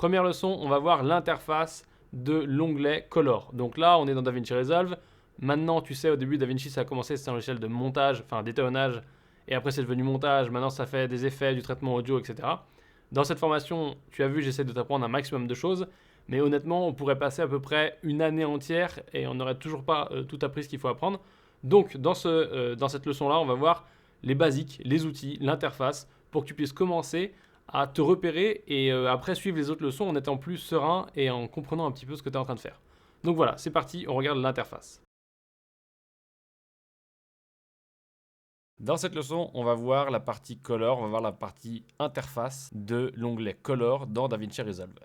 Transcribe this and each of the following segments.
Première leçon, on va voir l'interface de l'onglet Color. Donc là, on est dans DaVinci Resolve. Maintenant, tu sais, au début, DaVinci, ça a commencé, c'était en échelle de montage, enfin d'étalonnage, et après, c'est devenu montage. Maintenant, ça fait des effets, du traitement audio, etc. Dans cette formation, tu as vu, j'essaie de t'apprendre un maximum de choses, mais honnêtement, on pourrait passer à peu près une année entière et on n'aurait toujours pas tout appris ce qu'il faut apprendre. Donc, dans cette leçon-là, on va voir les basiques, les outils, l'interface, pour que tu puisses commencer à te repérer et après suivre les autres leçons en étant plus serein et en comprenant un petit peu ce que tu es en train de faire. Donc voilà, c'est parti, on regarde l'interface. Dans cette leçon, on va voir la partie Color, on va voir la partie interface de l'onglet Color dans DaVinci Resolve.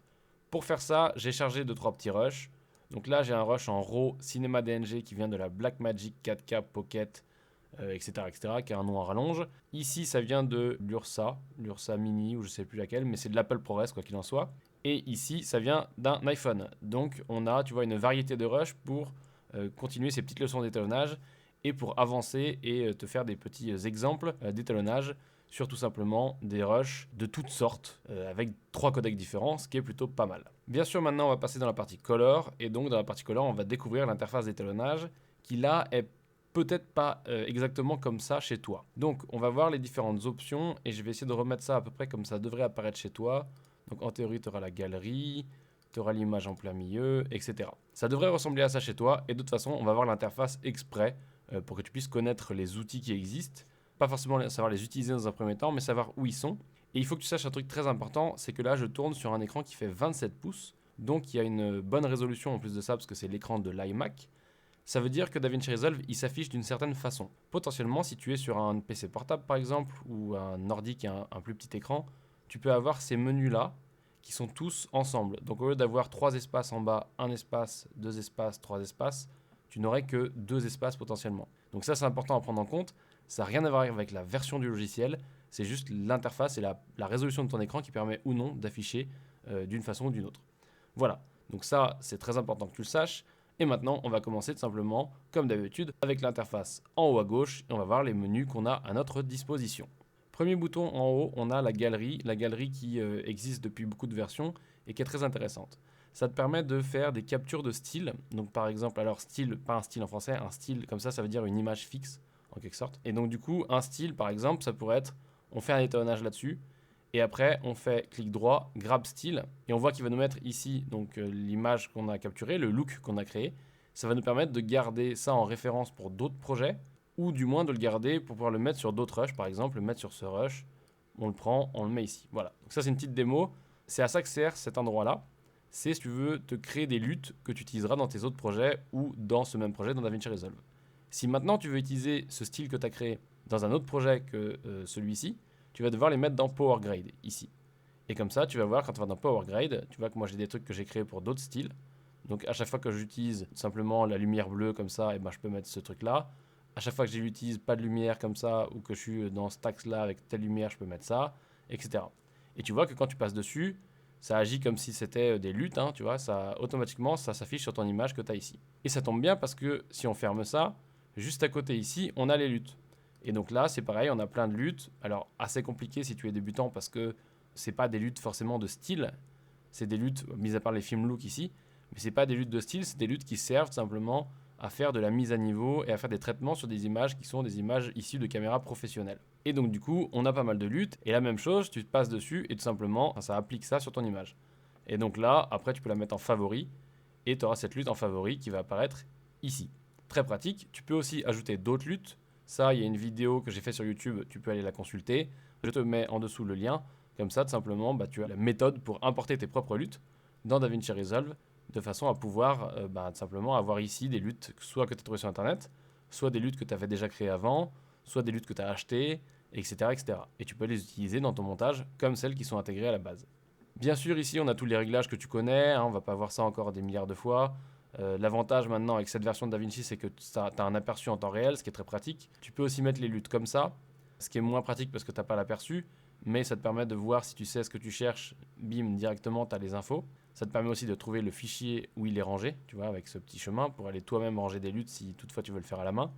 Pour faire ça, j'ai chargé 2-3 petits rushs. Donc là, j'ai un rush en RAW Cinema DNG qui vient de la Blackmagic 4K Pocket, etc., etc., qui a un nom à rallonge. Ici, ça vient de l'Ursa Mini, ou je ne sais plus laquelle, mais c'est de l'Apple ProRes, quoi qu'il en soit. Et ici, ça vient d'un iPhone. Donc, on a, tu vois, une variété de rushs pour continuer ces petites leçons d'étalonnage et pour avancer et te faire des petits exemples d'étalonnage sur tout simplement des rushs de toutes sortes avec 3 codecs différents, ce qui est plutôt pas mal. Bien sûr, maintenant, on va passer dans la partie Color. Et donc, dans la partie Color, on va découvrir l'interface d'étalonnage qui, là, est peut-être pas exactement comme ça chez toi. Donc, on va voir les différentes options et je vais essayer de remettre ça à peu près comme ça devrait apparaître chez toi. Donc, en théorie, tu auras la galerie, tu auras l'image en plein milieu, etc. Ça devrait ressembler à ça chez toi et de toute façon, on va voir l'interface exprès pour que tu puisses connaître les outils qui existent. Pas forcément savoir les utiliser dans un premier temps, mais savoir où ils sont. Et il faut que tu saches un truc très important, c'est que là, je tourne sur un écran qui fait 27 pouces. Donc, il y a une bonne résolution en plus de ça, parce que c'est l'écran de l'iMac. Ça veut dire que DaVinci Resolve, il s'affiche d'une certaine façon. Potentiellement, si tu es sur un PC portable par exemple, ou un ordi qui a un plus petit écran, tu peux avoir ces menus-là qui sont tous ensemble. Donc au lieu d'avoir 3 espaces en bas, un espace, 2 espaces, 3 espaces, tu n'aurais que 2 espaces potentiellement. Donc ça, c'est important à prendre en compte. Ça n'a rien à voir avec la version du logiciel, c'est juste l'interface et la résolution de ton écran qui permet ou non d'afficher d'une façon ou d'une autre. Voilà, donc ça, c'est très important que tu le saches. Et maintenant, on va commencer tout simplement, comme d'habitude, avec l'interface en haut à gauche et on va voir les menus qu'on a à notre disposition. Premier bouton en haut, on a la galerie qui existe depuis beaucoup de versions et qui est très intéressante. Ça te permet de faire des captures de style. Donc par exemple, alors style, pas un style en français, un style comme ça veut dire une image fixe en quelque sorte. Et donc du coup, un style par exemple, ça pourrait être, on fait un étalonnage là-dessus. Et après, on fait clic droit, grab style, et on voit qu'il va nous mettre ici donc l'image qu'on a capturée, le look qu'on a créé. Ça va nous permettre de garder ça en référence pour d'autres projets, ou du moins de le garder pour pouvoir le mettre sur d'autres rushs, par exemple, le mettre sur ce rush, on le prend, on le met ici. Voilà, donc ça c'est une petite démo, c'est à ça que sert cet endroit-là. C'est si tu veux te créer des luttes que tu utiliseras dans tes autres projets ou dans ce même projet dans DaVinci Resolve. Si maintenant tu veux utiliser ce style que tu as créé dans un autre projet que celui-ci, tu vas devoir les mettre dans Power Grade, ici. Et comme ça, tu vas voir, quand tu vas dans Power Grade, tu vois que moi j'ai des trucs que j'ai créés pour d'autres styles. Donc à chaque fois que j'utilise simplement la lumière bleue comme ça, et ben, je peux mettre ce truc-là. À chaque fois que j'utilise pas de lumière comme ça, ou que je suis dans ce axe-là avec telle lumière, je peux mettre ça, etc. Et tu vois que quand tu passes dessus, ça agit comme si c'était des luttes, hein, tu vois, ça, automatiquement, ça s'affiche sur ton image que tu as ici. Et ça tombe bien parce que si on ferme ça, juste à côté ici, on a les luttes. Et donc là, c'est pareil, on a plein de luttes. Alors, assez compliqué si tu es débutant parce que c'est pas des luttes forcément de style. C'est des luttes, mis à part les films look ici, mais c'est pas des luttes de style, c'est des luttes qui servent simplement à faire de la mise à niveau et à faire des traitements sur des images qui sont des images issues de caméras professionnelles. Et donc du coup, on a pas mal de luttes et la même chose, tu te passes dessus et tout simplement, ça applique ça sur ton image. Et donc là, après, tu peux la mettre en favori et tu auras cette lutte en favori qui va apparaître ici. Très pratique. Tu peux aussi ajouter d'autres luttes. Ça, il y a une vidéo que j'ai fait sur YouTube, tu peux aller la consulter. Je te mets en dessous le lien. Comme ça, tout simplement, bah, tu as la méthode pour importer tes propres luttes dans DaVinci Resolve de façon à pouvoir tout simplement avoir ici des luttes soit que tu as trouvées sur Internet, soit des luttes que tu avais déjà créées avant, soit des luttes que tu as achetées, etc., etc. Et tu peux les utiliser dans ton montage comme celles qui sont intégrées à la base. Bien sûr, ici, on a tous les réglages que tu connais, hein, on va pas voir ça encore des milliards de fois. L'avantage maintenant avec cette version de DaVinci, c'est que tu as un aperçu en temps réel, ce qui est très pratique. Tu peux aussi mettre les luttes comme ça, ce qui est moins pratique parce que tu n'as pas l'aperçu, mais ça te permet de voir si tu sais ce que tu cherches, bim, directement, tu as les infos. Ça te permet aussi de trouver le fichier où il est rangé, tu vois, avec ce petit chemin pour aller toi-même ranger des luttes si toutefois tu veux le faire à la main.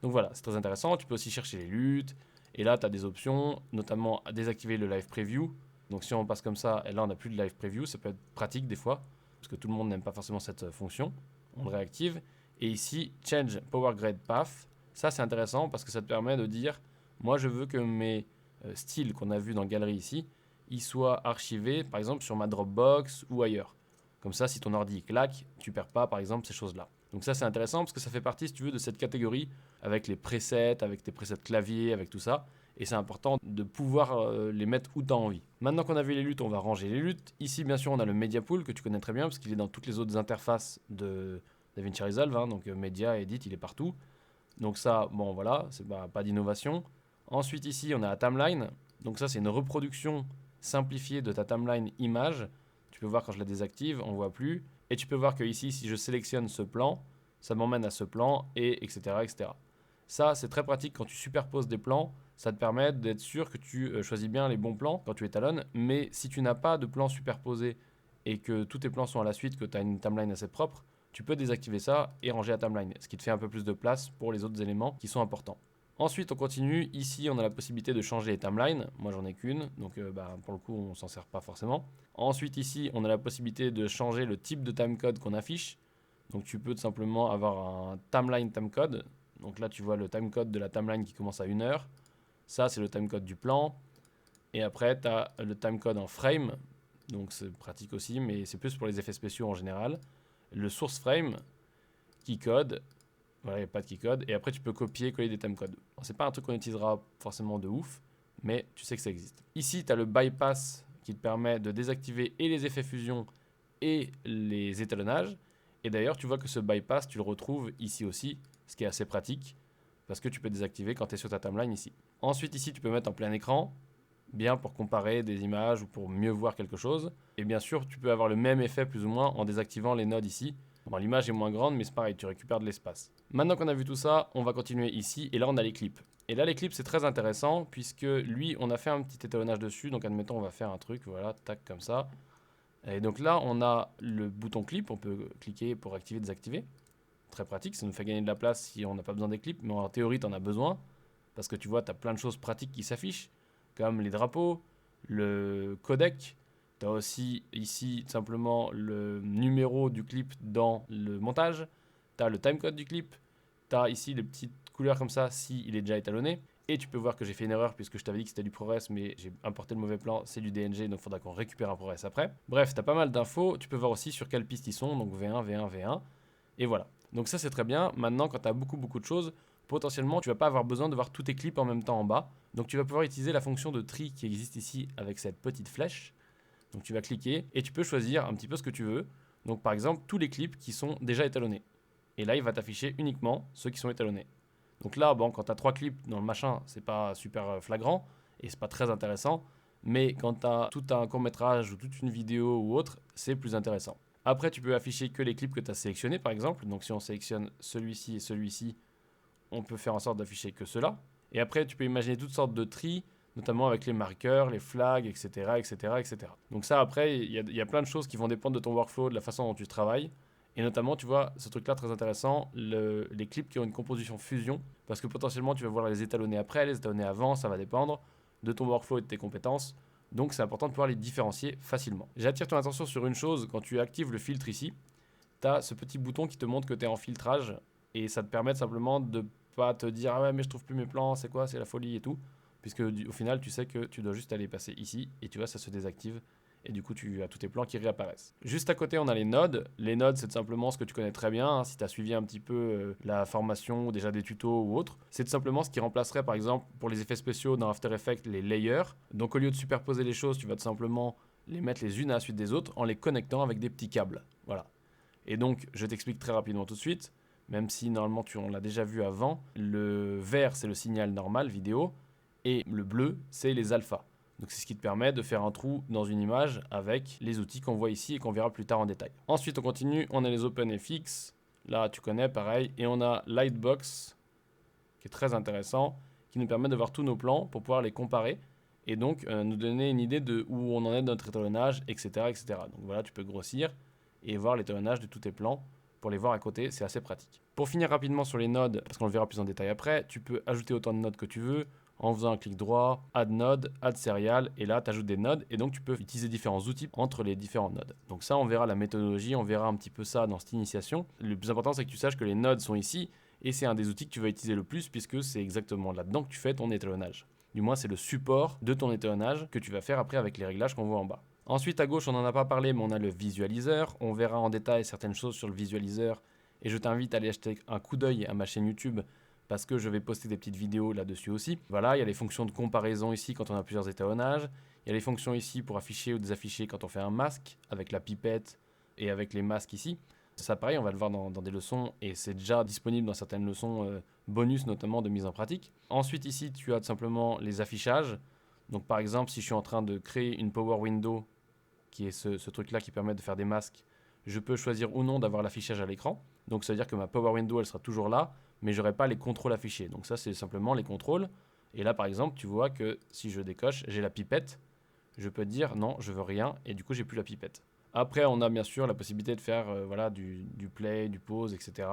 Donc voilà, c'est très intéressant. Tu peux aussi chercher les luttes. Et là, tu as des options, notamment désactiver le live preview. Donc si on passe comme ça, et là on n'a plus de live preview, ça peut être pratique des fois, parce que tout le monde n'aime pas forcément cette fonction. On le réactive. Et ici, Change Power Grade Path, ça c'est intéressant parce que ça te permet de dire, moi je veux que mes styles qu'on a vus dans Galerie ici, ils soient archivés par exemple sur ma Dropbox ou ailleurs. Comme ça, si ton ordi claque, tu perds pas par exemple ces choses-là. Donc ça c'est intéressant parce que ça fait partie, si tu veux, de cette catégorie avec les presets, avec tes presets clavier, avec tout ça. Et c'est important de pouvoir les mettre où tu as envie. Maintenant qu'on a vu les luttes, on va ranger les luttes. Ici, bien sûr, on a le Media Pool que tu connais très bien parce qu'il est dans toutes les autres interfaces de DaVinci Resolve. Hein, donc Media, Edit, il est partout. Donc ça, bon voilà, c'est pas d'innovation. Ensuite, ici, on a la timeline. Donc ça, c'est une reproduction simplifiée de ta timeline image. Tu peux voir quand je la désactive, on ne voit plus. Et tu peux voir que ici, si je sélectionne ce plan, ça m'emmène à ce plan, et etc. etc. Ça, c'est très pratique quand tu superposes des plans. Ça te permet d'être sûr que tu choisis bien les bons plans quand tu étalonnes. Mais si tu n'as pas de plan superposé et que tous tes plans sont à la suite, que tu as une timeline assez propre, tu peux désactiver ça et ranger la timeline, ce qui te fait un peu plus de place pour les autres éléments qui sont importants. Ensuite, on continue. Ici, on a la possibilité de changer les timelines. Moi, j'en ai qu'une, donc pour le coup, on s'en sert pas forcément. Ensuite, ici, on a la possibilité de changer le type de timecode qu'on affiche. Donc, tu peux tout simplement avoir un timeline timecode. Donc là, tu vois le timecode de la timeline qui commence à 1 heure. Ça, c'est le timecode du plan. Et après, tu as le timecode en frame. Donc, c'est pratique aussi, mais c'est plus pour les effets spéciaux en général. Le source frame qui code. Voilà, il n'y a pas de keycode. Et après, tu peux copier, coller des timecodes. C'est pas un truc qu'on utilisera forcément de ouf, mais tu sais que ça existe. Ici, tu as le bypass qui te permet de désactiver et les effets fusion et les étalonnages. Et d'ailleurs, tu vois que ce bypass, tu le retrouves ici aussi, ce qui est assez pratique, parce que tu peux désactiver quand tu es sur ta timeline ici. Ensuite, ici, tu peux mettre en plein écran, bien pour comparer des images ou pour mieux voir quelque chose. Et bien sûr, tu peux avoir le même effet plus ou moins en désactivant les nodes ici. Bon, l'image est moins grande, mais c'est pareil, tu récupères de l'espace. Maintenant qu'on a vu tout ça, on va continuer ici. Et là, on a les clips. Et là, les clips, c'est très intéressant, puisque lui, on a fait un petit étalonnage dessus. Donc, admettons, on va faire un truc, voilà, tac, comme ça. Et donc là, on a le bouton clip. On peut cliquer pour activer, désactiver. Très pratique, ça nous fait gagner de la place si on n'a pas besoin des clips. Mais en théorie, tu en as besoin. Parce que tu vois, tu as plein de choses pratiques qui s'affichent, comme les drapeaux, le codec. Tu as aussi ici simplement le numéro du clip dans le montage. Tu as le timecode du clip. Tu as ici les petites couleurs comme ça si il est déjà étalonné. Et tu peux voir que j'ai fait une erreur puisque je t'avais dit que c'était du ProRes, mais j'ai importé le mauvais plan, c'est du DNG, donc il faudra qu'on récupère un ProRes après. Bref, tu as pas mal d'infos. Tu peux voir aussi sur quelle piste ils sont, donc V1, V1, V1. Et voilà. Donc ça c'est très bien. Maintenant, quand tu as beaucoup de choses, potentiellement tu vas pas avoir besoin de voir tous tes clips en même temps en bas. Donc tu vas pouvoir utiliser la fonction de tri qui existe ici avec cette petite flèche. Donc tu vas cliquer et tu peux choisir un petit peu ce que tu veux. Donc par exemple tous les clips qui sont déjà étalonnés. Et là il va t'afficher uniquement ceux qui sont étalonnés. Donc là, bon, quand tu as 3 clips dans le machin, c'est pas super flagrant et c'est pas très intéressant. Mais quand tu as tout un court-métrage ou toute une vidéo ou autre, c'est plus intéressant. Après, tu peux afficher que les clips que tu as sélectionnés, par exemple. Donc si on sélectionne celui-ci et celui-ci, on peut faire en sorte d'afficher que cela. Et après, tu peux imaginer toutes sortes de tri, notamment avec les marqueurs, les flags, etc. etc., etc. Donc ça, après, il y a plein de choses qui vont dépendre de ton workflow, de la façon dont tu travailles. Et notamment, tu vois, ce truc-là très intéressant, les clips qui ont une composition fusion, parce que potentiellement, tu vas vouloir les étalonner après, les étalonner avant, ça va dépendre de ton workflow et de tes compétences. Donc, c'est important de pouvoir les différencier facilement. J'attire ton attention sur une chose, quand tu actives le filtre ici, tu as ce petit bouton qui te montre que tu es en filtrage, et ça te permet simplement de pas te dire ah ouais mais je trouve plus mes plans, c'est quoi, c'est la folie et tout, puisque au final tu sais que tu dois juste aller passer ici et tu vois ça se désactive et du coup tu as tous tes plans qui réapparaissent. Juste à côté on a les nodes. Les nodes c'est simplement ce que tu connais très bien hein, si tu as suivi un petit peu la formation ou déjà des tutos ou autre. C'est tout simplement ce qui remplacerait par exemple pour les effets spéciaux dans After Effects les layers. Donc au lieu de superposer les choses tu vas tout simplement les mettre les unes à la suite des autres en les connectant avec des petits câbles. Voilà. Et donc je t'explique très rapidement tout de suite. Même si normalement on l'a déjà vu avant, le vert c'est le signal normal vidéo et le bleu c'est les alphas. Donc c'est ce qui te permet de faire un trou dans une image avec les outils qu'on voit ici et qu'on verra plus tard en détail. Ensuite on continue, on a les OpenFX, là tu connais pareil, et on a Lightbox qui est très intéressant, qui nous permet de voir tous nos plans pour pouvoir les comparer et donc nous donner une idée de où on en est dans notre étalonnage, etc., etc. Donc voilà, tu peux grossir et voir l'étalonnage de tous tes plans. Pour les voir à côté, c'est assez pratique. Pour finir rapidement sur les nodes, parce qu'on le verra plus en détail après, tu peux ajouter autant de nodes que tu veux, en faisant un clic droit, add node, add serial, et là tu ajoutes des nodes, et donc tu peux utiliser différents outils entre les différents nodes. Donc ça, on verra la méthodologie, on verra un petit peu ça dans cette initiation. Le plus important, c'est que tu saches que les nodes sont ici, et c'est un des outils que tu vas utiliser le plus, puisque c'est exactement là-dedans que tu fais ton étalonnage. Du moins, c'est le support de ton étalonnage que tu vas faire après avec les réglages qu'on voit en bas. Ensuite, à gauche, on n'en a pas parlé, mais on a le visualiseur. On verra en détail certaines choses sur le visualiseur, et je t'invite à aller jeter un coup d'œil à ma chaîne YouTube, parce que je vais poster des petites vidéos là-dessus aussi. Voilà, il y a les fonctions de comparaison ici quand on a plusieurs étalonnages. Il y a les fonctions ici pour afficher ou désafficher quand on fait un masque, avec la pipette et avec les masques ici. Ça, pareil, on va le voir dans des leçons, et c'est déjà disponible dans certaines leçons bonus, notamment de mise en pratique. Ensuite, ici, tu as tout simplement les affichages. Donc, par exemple, si je suis en train de créer une Power Window, qui est ce truc-là qui permet de faire des masques, je peux choisir ou non d'avoir l'affichage à l'écran. Donc, ça veut dire que ma Power Window, elle sera toujours là, mais je n'aurai pas les contrôles affichés. Donc ça, c'est simplement les contrôles. Et là, par exemple, tu vois que si je décoche, j'ai la pipette. Je peux dire non, je veux rien, et du coup, j'ai plus la pipette. Après, on a bien sûr la possibilité de faire voilà, du play, du pause, etc.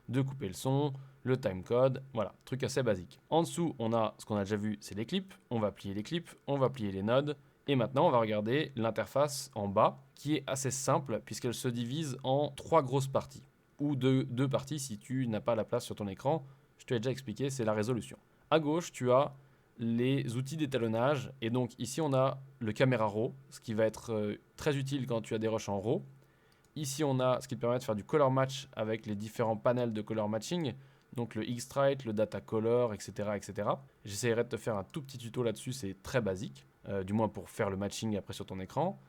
De couper le son, le timecode, voilà, truc assez basique. En dessous, on a ce qu'on a déjà vu, c'est les clips. On va plier les clips, on va plier les nodes. Et maintenant, on va regarder l'interface en bas, qui est assez simple, puisqu'elle se divise en 3 grosses parties. Ou deux parties si tu n'as pas la place sur ton écran. Je te l'ai déjà expliqué, c'est la résolution. À gauche, tu as les outils d'étalonnage. Et donc ici, on a le caméra raw, ce qui va être très utile quand tu as des rushs en raw. Ici, on a ce qui te permet de faire du color match avec les différents panels de color matching. Donc le X-Strike, le Data Color, etc. etc. J'essaierai de te faire un tout petit tuto là-dessus, c'est très basique. Du moins pour faire le matching après sur ton écran.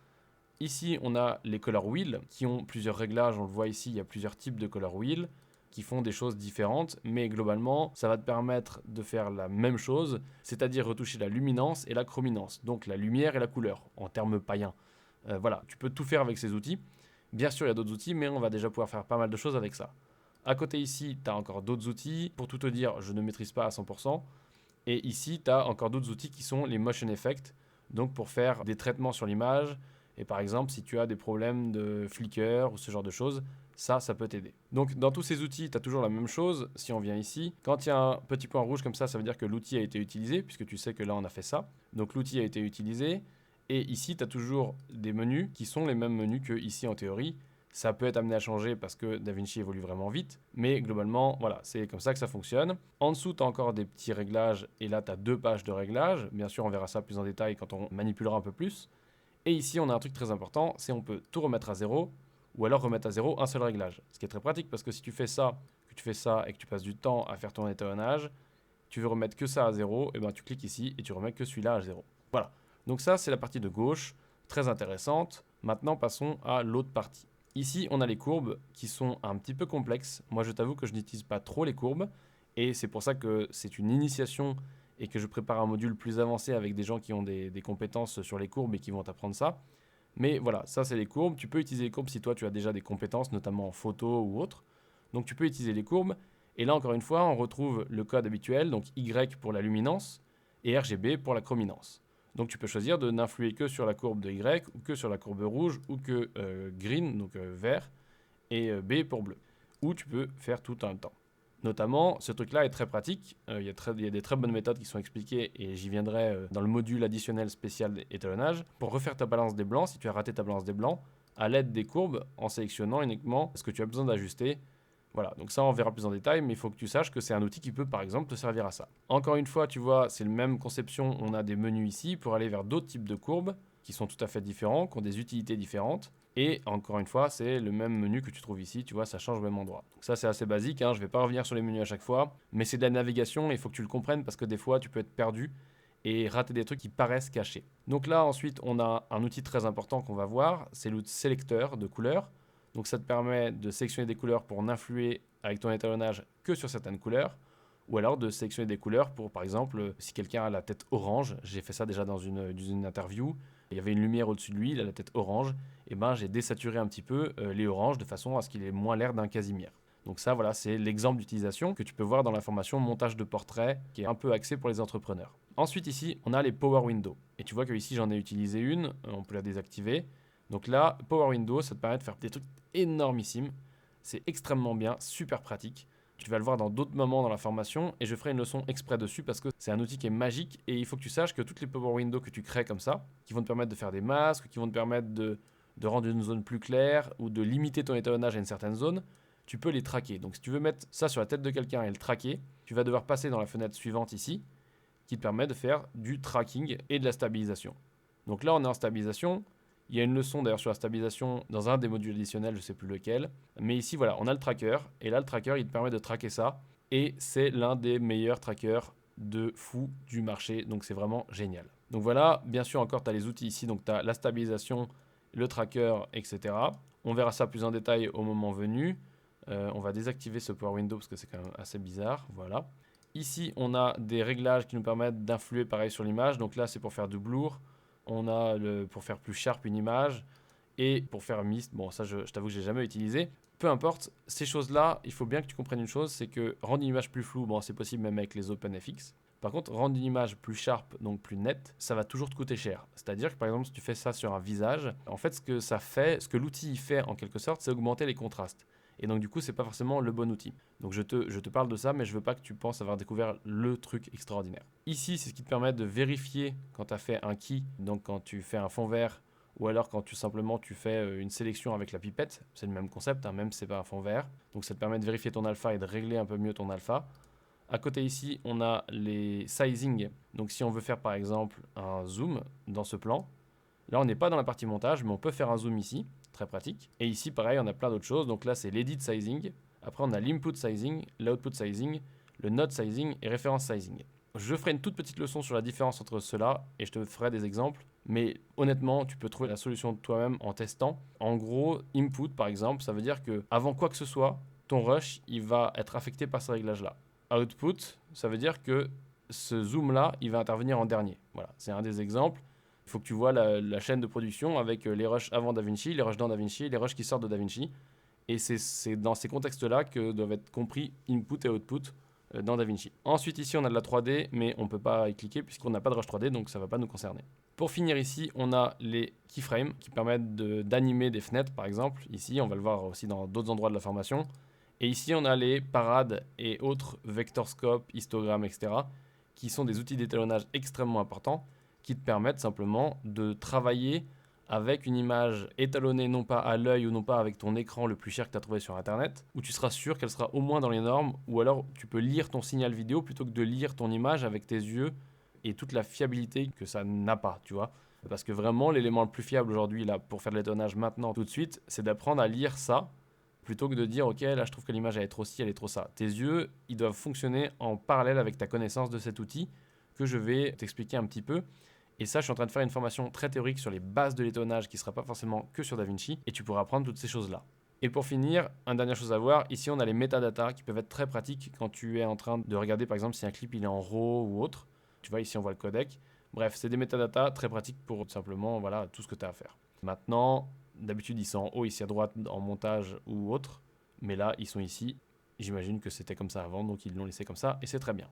Ici, on a les color wheels qui ont plusieurs réglages. On le voit ici, il y a plusieurs types de color wheels qui font des choses différentes, mais globalement, ça va te permettre de faire la même chose, c'est-à-dire retoucher la luminance et la chrominance, donc la lumière et la couleur, en termes païens. Voilà, tu peux tout faire avec ces outils. Bien sûr, il y a d'autres outils, mais on va déjà pouvoir faire pas mal de choses avec ça. À côté ici, tu as encore d'autres outils. Pour tout te dire, je ne maîtrise pas à 100%. Et ici, tu as encore d'autres outils qui sont les motion effects, donc pour faire des traitements sur l'image. Et par exemple, si tu as des problèmes de flicker ou ce genre de choses, ça peut t'aider. Donc dans tous ces outils, tu as toujours la même chose. Si on vient ici, quand il y a un petit point rouge comme ça veut dire que l'outil a été utilisé, puisque tu sais que là, on a fait ça. Donc l'outil a été utilisé. Et ici, tu as toujours des menus qui sont les mêmes menus que ici en théorie. Ça peut être amené à changer parce que DaVinci évolue vraiment vite. Mais globalement, voilà, c'est comme ça que ça fonctionne. En dessous, tu as encore des petits réglages. Et là, tu as 2 pages de réglages. Bien sûr, on verra ça plus en détail quand on manipulera un peu plus. Et ici, on a un truc très important, c'est on peut tout remettre à zéro, ou alors remettre à zéro un seul réglage. Ce qui est très pratique parce que si tu fais ça, que tu fais ça et que tu passes du temps à faire ton étalonnage, tu veux remettre que ça à zéro, et ben tu cliques ici et tu remets que celui-là à zéro. Voilà. Donc ça, c'est la partie de gauche, très intéressante. Maintenant, passons à l'autre partie. Ici, on a les courbes qui sont un petit peu complexes. Moi, je t'avoue que je n'utilise pas trop les courbes, et c'est pour ça que c'est une initiation et que je prépare un module plus avancé avec des gens qui ont des compétences sur les courbes et qui vont t'apprendre ça. Mais voilà, ça c'est les courbes. Tu peux utiliser les courbes si toi tu as déjà des compétences, notamment en photo ou autre. Donc tu peux utiliser les courbes. Et là encore une fois, on retrouve le code habituel, donc Y pour la luminance et RGB pour la chrominance. Donc tu peux choisir de n'influer que sur la courbe de Y ou que sur la courbe rouge ou que green, donc vert, et B pour bleu. Ou tu peux faire tout en même temps. Notamment, ce truc-là est très pratique. Il y a des très bonnes méthodes qui sont expliquées et j'y viendrai dans le module additionnel spécial étalonnage. Pour refaire ta balance des blancs, si tu as raté ta balance des blancs, à l'aide des courbes, en sélectionnant uniquement ce que tu as besoin d'ajuster. Voilà, donc ça on verra plus en détail, mais il faut que tu saches que c'est un outil qui peut par exemple te servir à ça. Encore une fois, tu vois, c'est la même conception, on a des menus ici pour aller vers d'autres types de courbes qui sont tout à fait différents, qui ont des utilités différentes. Et encore une fois, c'est le même menu que tu trouves ici, tu vois, ça change au même endroit. Donc ça, c'est assez basique, hein, je ne vais pas revenir sur les menus à chaque fois, mais c'est de la navigation et il faut que tu le comprennes parce que des fois, tu peux être perdu et rater des trucs qui paraissent cachés. Donc là, ensuite, on a un outil très important qu'on va voir, c'est l'outil sélecteur de couleurs. Donc ça te permet de sélectionner des couleurs pour n'influer avec ton étalonnage que sur certaines couleurs, ou alors de sélectionner des couleurs pour, par exemple, si quelqu'un a la tête orange, j'ai fait ça déjà dans une interview, il y avait une lumière au-dessus de lui, il a la tête orange, et ben j'ai désaturé un petit peu les oranges de façon à ce qu'il ait moins l'air d'un Casimir. Donc ça, voilà, c'est l'exemple d'utilisation que tu peux voir dans la formation montage de portrait, qui est un peu axé pour les entrepreneurs. Ensuite ici, on a les Power Windows. Et tu vois que ici j'en ai utilisé une, on peut la désactiver. Donc là, Power Windows, ça te permet de faire des trucs énormissimes. C'est extrêmement bien, super pratique. Tu vas le voir dans d'autres moments dans la formation et je ferai une leçon exprès dessus parce que c'est un outil qui est magique et il faut que tu saches que toutes les Power Windows que tu crées comme ça, qui vont te permettre de faire des masques, qui vont te permettre de rendre une zone plus claire ou de limiter ton étalonnage à une certaine zone, tu peux les traquer. Donc si tu veux mettre ça sur la tête de quelqu'un et le traquer, tu vas devoir passer dans la fenêtre suivante ici qui te permet de faire du tracking et de la stabilisation. Donc là, on est en stabilisation. Il y a une leçon d'ailleurs sur la stabilisation dans un des modules additionnels, je ne sais plus lequel. Mais ici, voilà, on a le tracker. Et là, le tracker, il te permet de traquer ça. Et c'est l'un des meilleurs trackers de fou du marché. Donc c'est vraiment génial. Donc voilà, bien sûr, encore, tu as les outils ici. Donc tu as la stabilisation, le tracker, etc. On verra ça plus en détail au moment venu. On va désactiver ce Power Window parce que c'est quand même assez bizarre. Voilà. Ici, on a des réglages qui nous permettent d'influer pareil sur l'image. Donc là, c'est pour faire du blur. On a pour faire plus sharp une image. Et pour faire mist, bon ça je t'avoue que je n'ai jamais utilisé. Peu importe, ces choses-là, il faut bien que tu comprennes une chose, c'est que rendre une image plus floue, bon c'est possible même avec les OpenFX. Par contre, rendre une image plus sharp, donc plus nette, ça va toujours te coûter cher. C'est-à-dire que par exemple, si tu fais ça sur un visage, en fait ce que ça fait, ce que l'outil fait en quelque sorte, c'est augmenter les contrastes. Et donc du coup, c'est pas forcément le bon outil. Donc je te parle de ça, mais je veux pas que tu penses avoir découvert le truc extraordinaire. Ici, c'est ce qui te permet de vérifier quand tu as fait un key, donc quand tu fais un fond vert, ou alors quand tu fais une sélection avec la pipette, c'est le même concept, hein, même si c'est pas un fond vert. Donc ça te permet de vérifier ton alpha et de régler un peu mieux ton alpha. À côté ici, on a les sizing. Donc si on veut faire par exemple un zoom dans ce plan, là on n'est pas dans la partie montage, mais on peut faire un zoom ici, très pratique. Et ici pareil, on a plein d'autres choses. Donc là c'est l'edit sizing. Après on a l'input sizing, l'output sizing, le node sizing et reference sizing. Je ferai une toute petite leçon sur la différence entre ceux-là et je te ferai des exemples. Mais honnêtement, tu peux trouver la solution de toi-même en testant. En gros, input par exemple, ça veut dire que avant quoi que ce soit, ton rush il va être affecté par ces réglages-là. Output, ça veut dire que ce zoom-là, il va intervenir en dernier. Voilà, c'est un des exemples. Il faut que tu vois la chaîne de production avec les rushs avant DaVinci, les rushs dans DaVinci, les rushs qui sortent de DaVinci. Et c'est dans ces contextes-là que doivent être compris input et output dans DaVinci. Ensuite, ici, on a de la 3D, mais on ne peut pas y cliquer puisqu'on n'a pas de rush 3D, donc ça ne va pas nous concerner. Pour finir ici, on a les keyframes qui permettent d'animer des fenêtres, par exemple. Ici, on va le voir aussi dans d'autres endroits de la formation. Et ici, on a les parades et autres vectorscopes, histogrammes, etc., qui sont des outils d'étalonnage extrêmement importants qui te permettent simplement de travailler avec une image étalonnée non pas à l'œil ou non pas avec ton écran le plus cher que tu as trouvé sur internet, où tu seras sûr qu'elle sera au moins dans les normes, ou alors tu peux lire ton signal vidéo plutôt que de lire ton image avec tes yeux et toute la fiabilité que ça n'a pas, tu vois. Parce que vraiment, l'élément le plus fiable aujourd'hui, là, pour faire de l'étonnage maintenant, tout de suite, c'est d'apprendre à lire ça, plutôt que de dire, ok, là, je trouve que l'image, elle est trop ci, elle est trop ça. Tes yeux, ils doivent fonctionner en parallèle avec ta connaissance de cet outil, que je vais t'expliquer un petit peu. Et ça, je suis en train de faire une formation très théorique sur les bases de l'étonnage qui ne sera pas forcément que sur DaVinci, et tu pourras apprendre toutes ces choses-là. Et pour finir, une dernière chose à voir, ici on a les métadatas qui peuvent être très pratiques quand tu es en train de regarder par exemple si un clip il est en RAW ou autre. Tu vois, ici on voit le codec. Bref, c'est des métadatas très pratiques pour simplement voilà, tout ce que tu as à faire. Maintenant, d'habitude ils sont en haut, ici à droite en montage ou autre, mais là ils sont ici. J'imagine que c'était comme ça avant, donc ils l'ont laissé comme ça et c'est très bien.